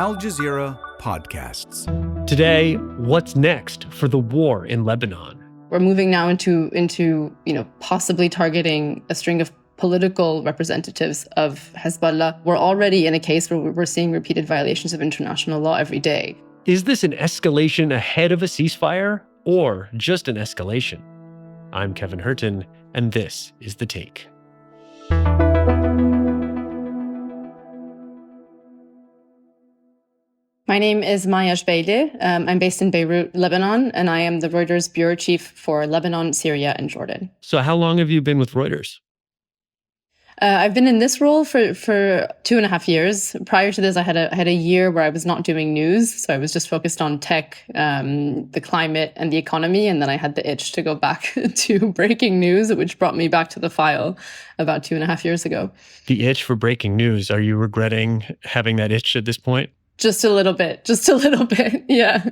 Al Jazeera podcasts. Today, what's next for the war in Lebanon? We're moving now into possibly targeting a string of political representatives of Hezbollah. We're already in a case where we're seeing repeated violations of international law every day. Is this an escalation ahead of a ceasefire or just an escalation? I'm Kevin Hirten, and this is The Take. My name is Maya Gebeilly. I'm based in Beirut, Lebanon, and I am the Reuters bureau chief for Lebanon, Syria, and Jordan. So how long have you been with Reuters? I've been in this role for 2.5 years. Prior to this, I had a year where I was not doing news, so I was just focused on tech, the climate, and the economy, and then I had the itch to go back to breaking news, which brought me back to the file about 2.5 years ago. The itch for breaking news. Are you regretting having that itch at this point? Just a little bit, yeah.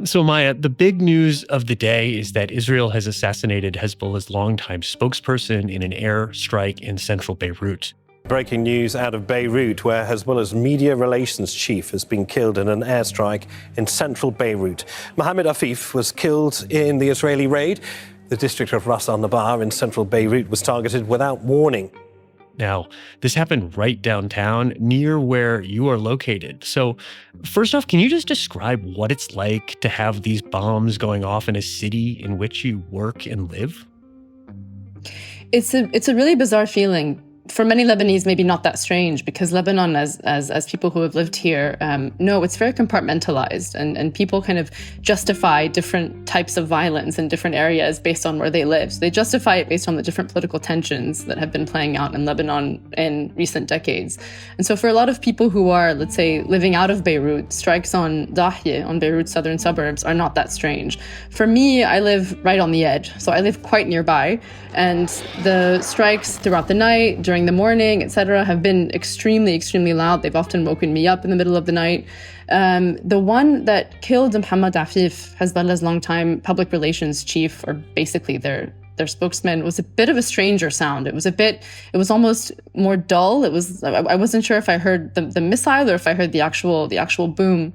So Maya, the big news of the day is that Israel has assassinated Hezbollah's longtime spokesperson in an air strike in central Beirut. Breaking news out of Beirut, where Hezbollah's media relations chief has been killed in an airstrike in central Beirut. Mohamed Afif was killed in the Israeli raid. The district of Ras al-Nabar in central Beirut was targeted without warning. Now, this happened right downtown, near where you are located. So, first off, can you just describe what it's like to have these bombs going off in a city in which you work and live? It's a really bizarre feeling. For many Lebanese, maybe not that strange, because Lebanon, as people who have lived here, know it's very compartmentalized, and people kind of justify different types of violence in different areas based on where they live. So they justify it based on the different political tensions that have been playing out in Lebanon in recent decades. And so for a lot of people who are, let's say, living out of Beirut, strikes on Dahye, on Beirut's southern suburbs, are not that strange. For me, I live right on the edge, so I live quite nearby, and the strikes throughout the night, during the morning, etc., have been extremely, extremely loud. They've often woken me up in the middle of the night. The one that killed Mohamed Afif, Hezbollah's longtime public relations chief, or basically their spokesman, was a bit of a stranger sound. It was almost more dull. I wasn't sure if I heard the missile or if I heard the actual boom.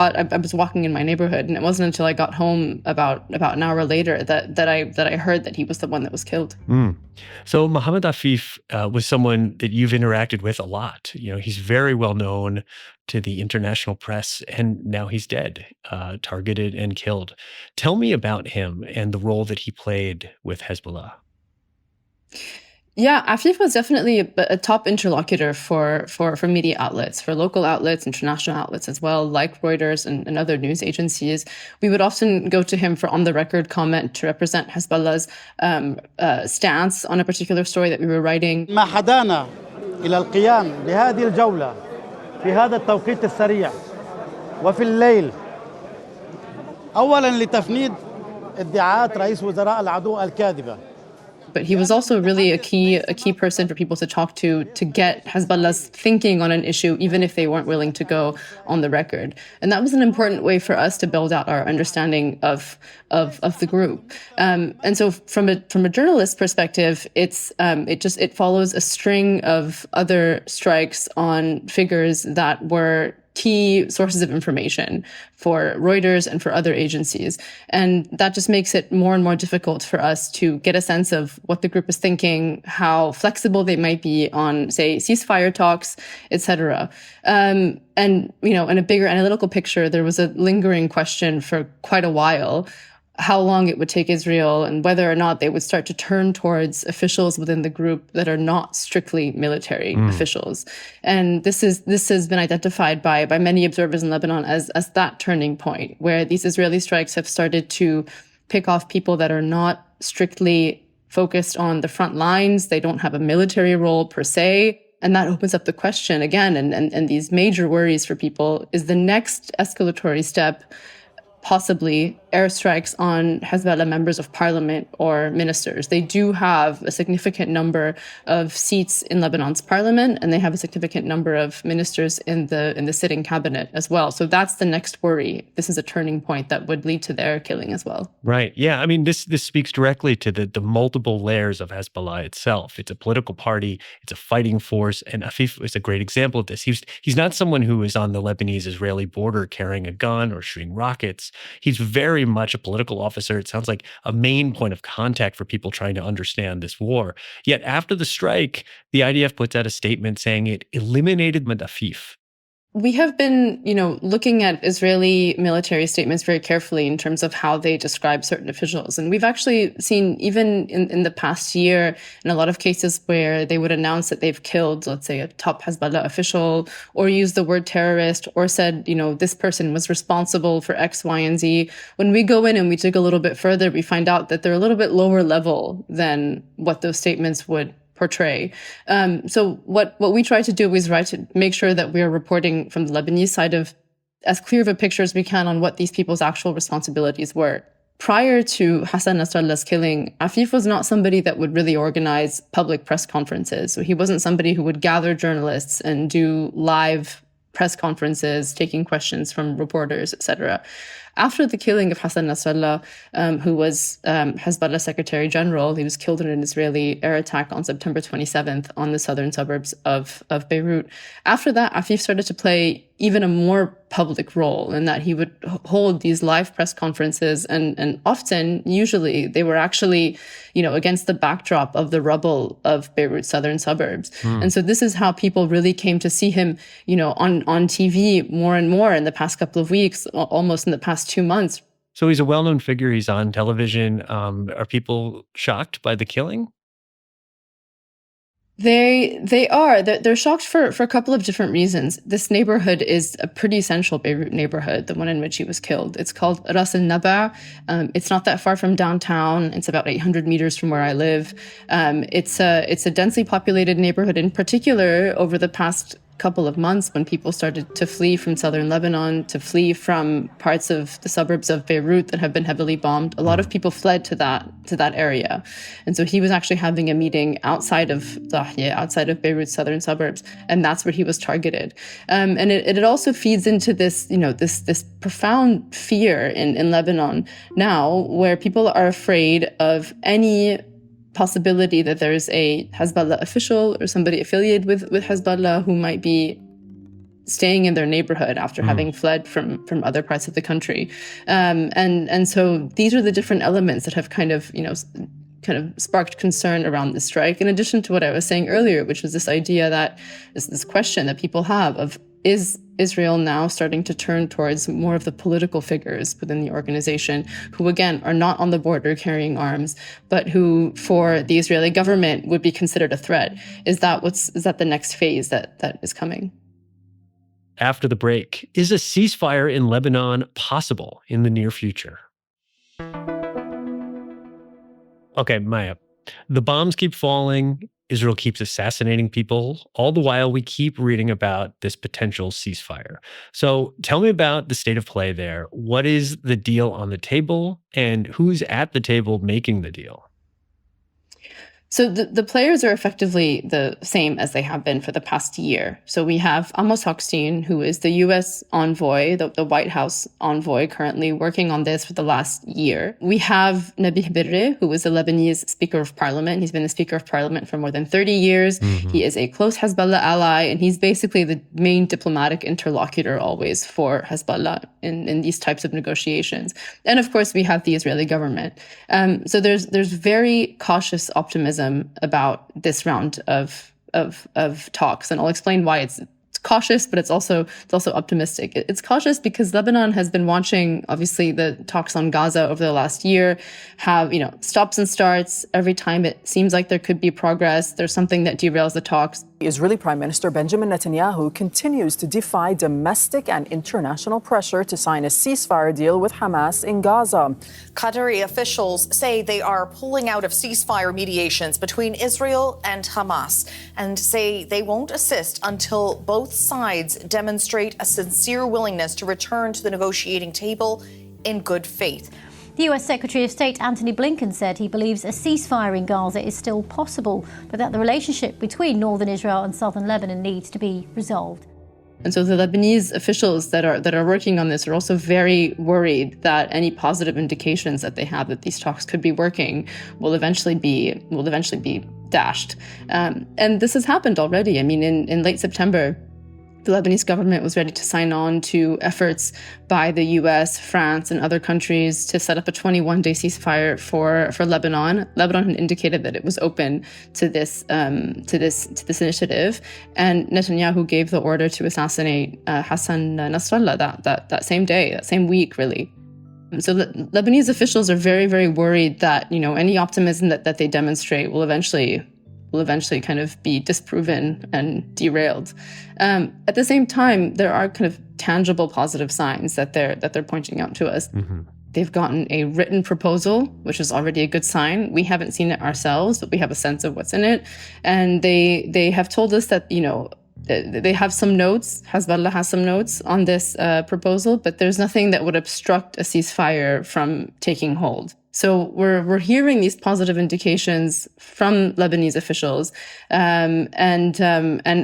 I was walking in my neighborhood, and it wasn't until I got home about an hour later that I heard that he was the one that was killed. So Mohamed Afif was someone that you've interacted with a lot. You know, he's very well known to the international press, and now he's dead, targeted and killed. Tell me about him and the role that he played with Hezbollah. Yeah, Afif was definitely a top interlocutor for media outlets, for local outlets, international outlets as well, like Reuters and other news agencies. We would often go to him for on-the-record comment to represent Hezbollah's stance on a particular story that we were writing. ما حدانا إلى القيام بهذه الجولة في هذا التوقيت السريع وفي الليل أولاً لتفنيد ادعاءات رئيس وزراء العدو الكاذبة. But he was also really a key person for people to talk to get Hezbollah's thinking on an issue, even if they weren't willing to go on the record. And that was an important way for us to build out our understanding of the group. And so from a journalist perspective, it follows a string of other strikes on figures that were key sources of information for Reuters and for other agencies. And that just makes it more and more difficult for us to get a sense of what the group is thinking, how flexible they might be on, say, ceasefire talks, etc. And, in a bigger analytical picture, there was a lingering question for quite a while how long it would take Israel and whether or not they would start to turn towards officials within the group that are not strictly military officials. And this has been identified by many observers in Lebanon as that turning point, where these Israeli strikes have started to pick off people that are not strictly focused on the front lines. They don't have a military role per se. And that opens up the question again, and these major worries for people: is the next escalatory step possibly airstrikes on Hezbollah members of parliament or ministers. They do have a significant number of seats in Lebanon's parliament, and they have a significant number of ministers in the sitting cabinet as well. So that's the next worry. This is a turning point that would lead to their killing as well. Right. Yeah. I mean, this speaks directly to the multiple layers of Hezbollah itself. It's a political party. It's a fighting force. And Afif is a great example of this. He's not someone who is on the Lebanese-Israeli border carrying a gun or shooting rockets. He's very much a political officer. It sounds like a main point of contact for people trying to understand this war. Yet after the strike, the IDF puts out a statement saying it eliminated Mohamed Afif. We have been, looking at Israeli military statements very carefully in terms of how they describe certain officials. And we've actually seen, even in the past year, in a lot of cases where they would announce that they've killed, let's say, a top Hezbollah official, or use the word terrorist, or said, this person was responsible for X, Y, and Z. When we go in and we dig a little bit further, we find out that they're a little bit lower level than what those statements would portray. So what we try to do is to make sure that we are reporting from the Lebanese side of as clear of a picture as we can on what these people's actual responsibilities were. Prior to Hassan Nasrallah's killing, Afif was not somebody that would really organize public press conferences. So he wasn't somebody who would gather journalists and do live press conferences, taking questions from reporters, etc. After the killing of Hassan Nasrallah, who was Hezbollah Secretary General, he was killed in an Israeli air attack on September 27th on the southern suburbs of Beirut. After that, Afif started to play even a more public role in that he would hold these live press conferences, and often, usually, they were actually, against the backdrop of the rubble of Beirut's southern suburbs. And so this is how people really came to see him, on TV more and more in the past couple of weeks, almost in the past 2 months. So he's a well-known figure. He's on television. Are people shocked by the killing? They are. They're shocked for a couple of different reasons. This neighborhood is a pretty central Beirut neighborhood, the one in which he was killed. It's called Ras al-Naba. It's not that far from downtown. It's about 800 meters from where I live. It's a densely populated neighborhood. In particular, over the past couple of months, when people started to flee from southern Lebanon, to flee from parts of the suburbs of Beirut that have been heavily bombed, a lot of people fled to that area. And so he was actually having a meeting outside of Beirut's southern suburbs, and that's where he was targeted. And it also feeds into this, this profound fear in Lebanon now, where people are afraid of any possibility that there's a Hezbollah official or somebody affiliated with Hezbollah who might be staying in their neighborhood after having fled from other parts of the country. And so these are the different elements that have kind of sparked concern around the strike, in addition to what I was saying earlier, which was this idea that this question that people have of, is Israel now starting to turn towards more of the political figures within the organization who, again, are not on the border carrying arms, but who, for the Israeli government, would be considered a threat? Is that the next phase that is coming? After the break, is a ceasefire in Lebanon possible in the near future? Okay, Maya, the bombs keep falling. Israel keeps assassinating people. All the while, we keep reading about this potential ceasefire. So tell me about the state of play there. What is the deal on the table, and who's at the table making the deal? So the players are effectively the same as they have been for the past year. So we have Amos Hochstein, who is the U.S. envoy, the White House envoy, currently working on this for the last year. We have Nabih Berri, who is the Lebanese Speaker of Parliament. He's been the Speaker of Parliament for more than 30 years. He is a close Hezbollah ally, and he's basically the main diplomatic interlocutor always for Hezbollah in these types of negotiations. And of course, we have the Israeli government. So there's very cautious optimism about this round of talks, and I'll explain why it's cautious, but it's also optimistic. It's cautious because Lebanon has been watching, obviously, the talks on Gaza over the last year have, stops and starts. Every time it seems like there could be progress, there's something that derails the talks. Israeli Prime Minister Benjamin Netanyahu continues to defy domestic and international pressure to sign a ceasefire deal with Hamas in Gaza. Qatari officials say they are pulling out of ceasefire mediations between Israel and Hamas and say they won't assist until both sides demonstrate a sincere willingness to return to the negotiating table in good faith. The US Secretary of State Antony Blinken said he believes a ceasefire in Gaza is still possible, but that the relationship between northern Israel and southern Lebanon needs to be resolved. And so the Lebanese officials that are working on this are also very worried that any positive indications that they have that these talks could be working will eventually be dashed. And this has happened already. I mean, in late September, the Lebanese government was ready to sign on to efforts by the US, France, and other countries to set up a 21-day ceasefire for Lebanon. Lebanon had indicated that it was open to this initiative, and Netanyahu gave the order to assassinate Hassan Nasrallah that same day, that same week, really. So the Lebanese officials are very, very worried that any optimism that they demonstrate will eventually kind of be disproven and derailed. At the same time, there are kind of tangible positive signs that they're pointing out to us. Mm-hmm. They've gotten a written proposal, which is already a good sign. We haven't seen it ourselves, but we have a sense of what's in it. And they have told us that, they have some notes, Hezbollah has some notes on this proposal, but there's nothing that would obstruct a ceasefire from taking hold. So we're hearing these positive indications from Lebanese officials, and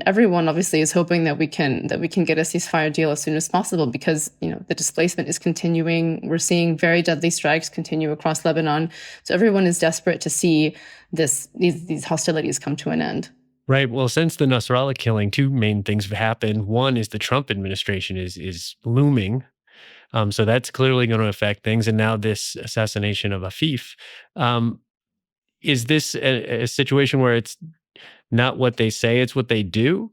everyone obviously is hoping that we can get a ceasefire deal as soon as possible, because the displacement is continuing. We're seeing very deadly strikes continue across Lebanon, so everyone is desperate to see these hostilities come to an end. Right. Well, since the Nasrallah killing, two main things have happened. One is the Trump administration is looming. So that's clearly going to affect things. And now this assassination of Afif. Is this a situation where it's not what they say, it's what they do?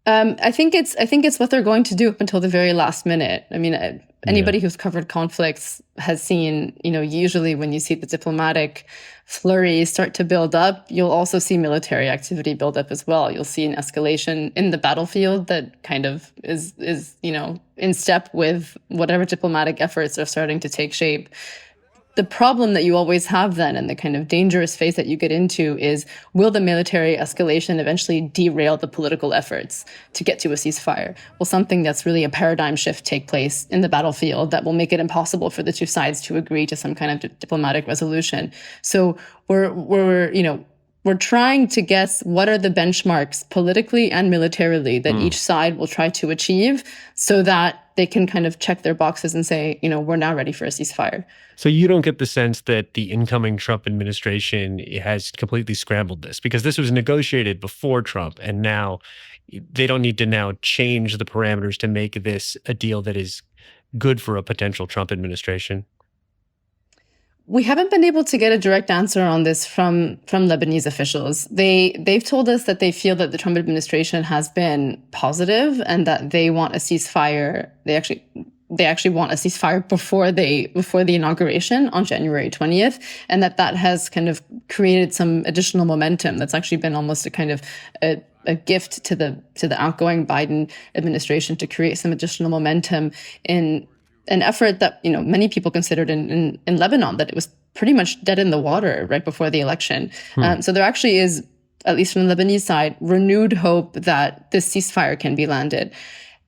I think it's what they're going to do up until the very last minute. I mean, anybody who's covered conflicts has seen, usually when you see the diplomatic flurry start to build up, you'll also see military activity build up as well. You'll see an escalation in the battlefield that kind of is in step with whatever diplomatic efforts are starting to take shape. The problem that you always have then, and the kind of dangerous phase that you get into, is will the military escalation eventually derail the political efforts to get to a ceasefire? Will something that's really a paradigm shift take place in the battlefield that will make it impossible for the two sides to agree to some kind of diplomatic resolution? So we're trying to guess what are the benchmarks politically and militarily that each side will try to achieve, so that they can kind of check their boxes and say, we're now ready for a ceasefire. So you don't get the sense that the incoming Trump administration has completely scrambled this, because this was negotiated before Trump, and now they don't need to now change the parameters to make this a deal that is good for a potential Trump administration? We haven't been able to get a direct answer on this from Lebanese officials. They've told us that they feel that the Trump administration has been positive and that they want a ceasefire. They actually want a ceasefire before the inauguration on January 20th, and that has kind of created some additional momentum. That's actually been almost a kind of a gift to the outgoing Biden administration to create some additional momentum in an effort that many people considered in Lebanon that it was pretty much dead in the water right before the election. So there actually is, at least from the Lebanese side, renewed hope that this ceasefire can be landed.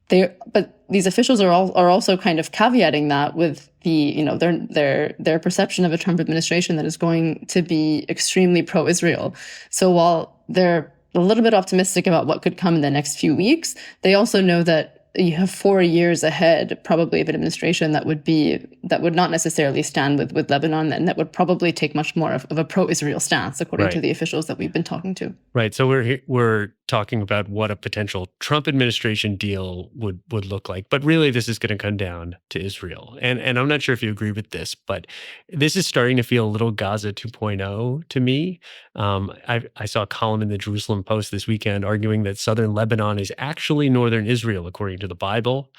But these officials are also kind of caveating that with their perception of a Trump administration that is going to be extremely pro-Israel. So while they're a little bit optimistic about what could come in the next few weeks, they also know that you have 4 years ahead, probably, of an administration that would not necessarily stand with Lebanon, and that would probably take much more of a pro-Israel stance, according to the officials that we've been talking to. Right. So we're talking about what a potential Trump administration deal would look like, but really this is going to come down to Israel. And I'm not sure if you agree with this, but this is starting to feel a little Gaza 2.0 to me. I saw a column in the Jerusalem Post this weekend arguing that southern Lebanon is actually northern Israel, according to the Bible.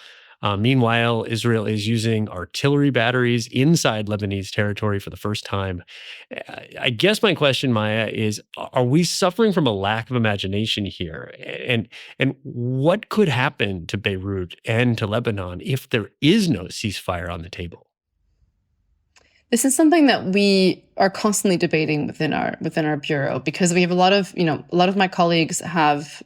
Meanwhile, Israel is using artillery batteries inside Lebanese territory for the first time. I guess my question, Maya, is, are we suffering from a lack of imagination here? And what could happen to Beirut and to Lebanon if there is no ceasefire on the table? This is something that we are constantly debating within our bureau, because we have a lot of my colleagues have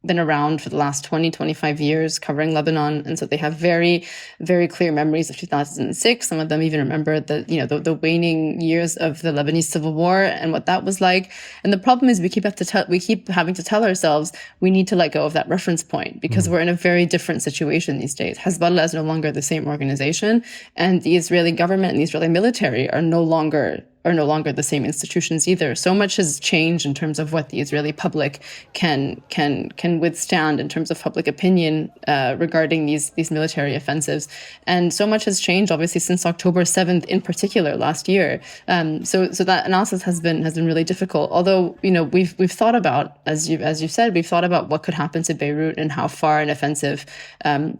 been around for the last 20, 25 years covering Lebanon. And so they have very, very clear memories of 2006. Some of them even remember the waning years of the Lebanese civil war and what that was like. And the problem is we keep having to tell ourselves we need to let go of that reference point because we're in a very different situation these days. Hezbollah is no longer the same organization, and the Israeli government and the Israeli military are no longer the same institutions either. So much has changed in terms of what the Israeli public can withstand in terms of public opinion regarding these military offensives. And so much has changed, obviously, since October 7th in particular last year. So that analysis has been really difficult. Although, we've thought about, as you said, we've thought about what could happen to Beirut and how far an offensive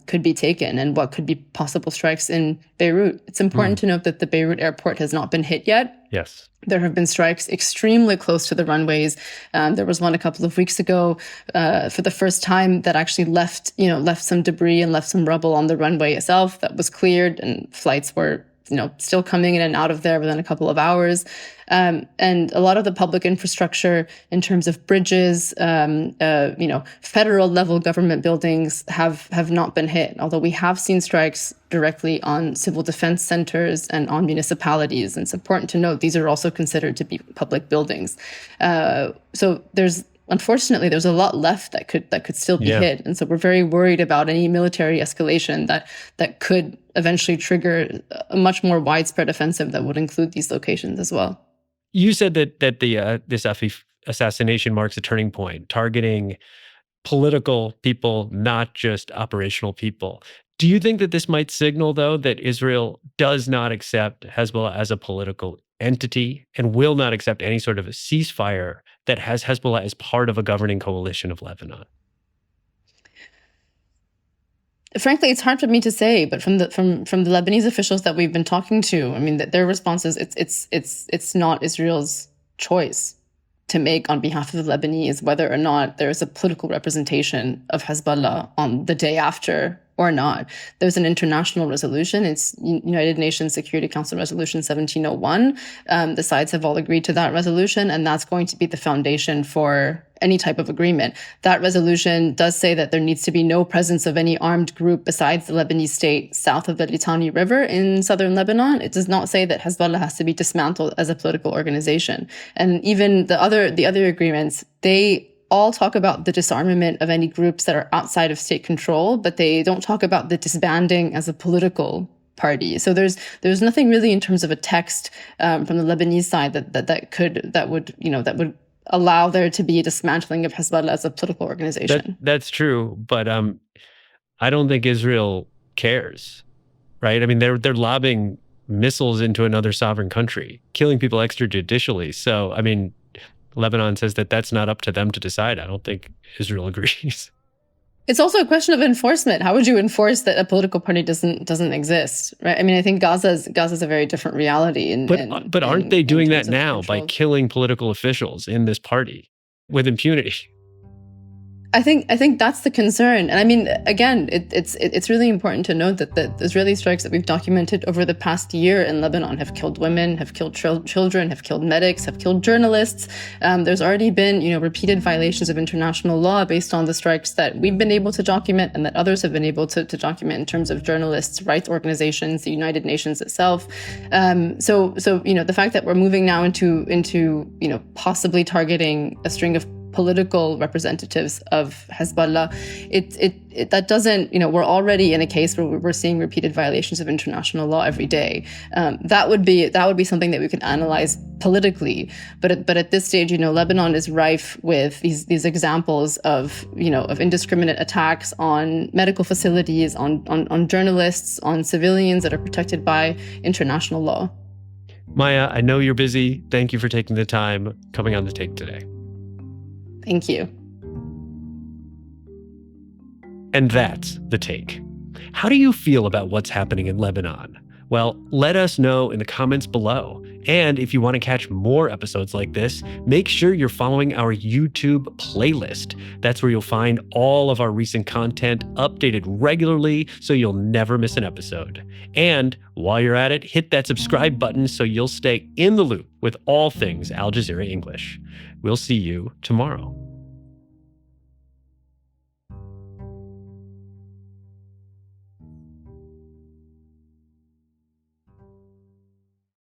could be taken and what could be possible strikes in Beirut. It's important to note that the Beirut airport has not been hit yet. Yes. There have been strikes extremely close to the runways. There was one a couple of weeks ago for the first time that actually left some debris and left some rubble on the runway itself that was cleared, and flights were still coming in and out of there within a couple of hours. And a lot of the public infrastructure in terms of bridges, federal level government buildings have not been hit, although we have seen strikes directly on civil defense centers and on municipalities. And it's important to note these are also considered to be public buildings. So unfortunately, there's a lot left that could still be hit. And so we're very worried about any military escalation that could eventually trigger a much more widespread offensive that would include these locations as well. You said that this Afif assassination marks a turning point, targeting political people, not just operational people. Do you think that this might signal, though, that Israel does not accept Hezbollah as a political entity and will not accept any sort of a ceasefire that has Hezbollah as part of a governing coalition of Lebanon? Frankly, it's hard for me to say, but from the Lebanese officials that we've been talking to, I mean, their response is it's not Israel's choice to make on behalf of the Lebanese whether or not there is a political representation of Hezbollah on the day after or not. There's an international resolution. It's United Nations Security Council Resolution 1701. The sides have all agreed to that resolution, and that's going to be the foundation for any type of agreement. That resolution does say that there needs to be no presence of any armed group besides the Lebanese state south of the Litani River in southern Lebanon. It does not say that Hezbollah has to be dismantled as a political organization. And even the other agreements, they all talk about the disarmament of any groups that are outside of state control, but they don't talk about the disbanding as a political party. So there's nothing really in terms of a text from the Lebanese side that would allow there to be a dismantling of Hezbollah as a political organization. That's true, but I don't think Israel cares, right? I mean, they're lobbing missiles into another sovereign country, killing people extrajudicially. So, I mean, Lebanon says that that's not up to them to decide. I don't think Israel agrees. It's also a question of enforcement. How would you enforce that a political party doesn't exist, right? I mean, I think Gaza's a very different reality. But aren't they doing that now by killing political officials in this party with impunity? I think that's the concern. And I mean, again, it's really important to note that the Israeli strikes that we've documented over the past year in Lebanon have killed women, have killed children, have killed medics, have killed journalists. There's already been, repeated violations of international law based on the strikes that we've been able to document and that others have been able to document in terms of journalists, rights organizations, the United Nations itself. So the fact that we're moving now into possibly targeting a string of political representatives of Hezbollah, that doesn't, we're already in a case where we're seeing repeated violations of international law every day. That would be something that we could analyze politically, but at this stage, Lebanon is rife with these examples of indiscriminate attacks on medical facilities, on journalists, on civilians that are protected by international law. Maya, I know you're busy. Thank you for taking the time coming on The Take today. Thank you. And that's The Take. How do you feel about what's happening in Lebanon? Well, let us know in the comments below. And if you want to catch more episodes like this, make sure you're following our YouTube playlist. That's where you'll find all of our recent content updated regularly so you'll never miss an episode. And while you're at it, hit that subscribe button so you'll stay in the loop with all things Al Jazeera English. We'll see you tomorrow.